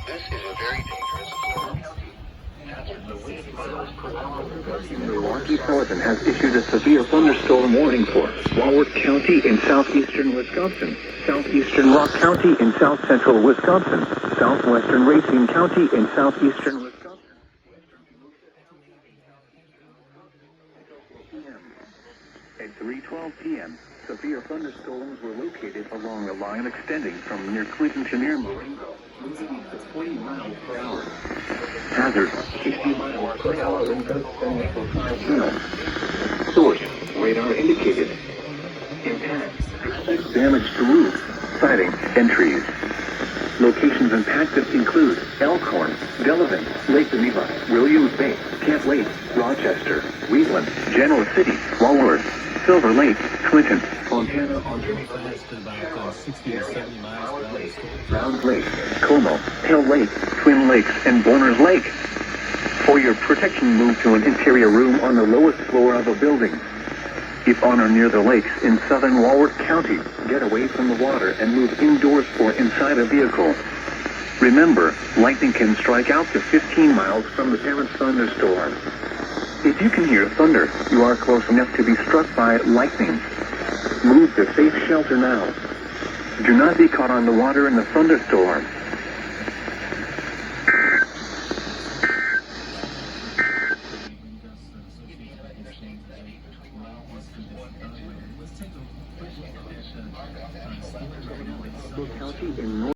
This is a very dangerous storm. Milwaukee Sullivan has issued a severe thunderstorm warning for Walworth County in southeastern Wisconsin, southeastern Rock County in south central Wisconsin, southwestern Racine County in southeastern Wisconsin. At 3:12 p.m., severe thunderstorms were located along a line extending from near Clinton to near Marengo, moving at 20 miles per hour. Hazard, 60 miles per hour in Pennsylvania for 5 miles. Source, radar indicated. Impact, expect damage to roof, siding, and trees. Locations impacted include Elkhorn, Delavan, Lake Geneva, Williams Bay, Camp Lake, Rochester, Wheatland, Genoa City, Walworth, Silver Lake, Clinton, Montana, Ontario, about 60 to 70 miles per hour. Round Lake, Como, Hell Lake, Twin Lakes, and Bonner's Lake. For your protection, move to an interior room on the lowest floor of a building. If on or near the lakes in southern Walworth County, get away from the water and move indoors or inside a vehicle. Remember, lightning can strike out to 15 miles from the parent thunderstorm. If you can hear thunder, you are close enough to be struck by lightning. Move to safe shelter now. Do not be caught on the water in the thunderstorm.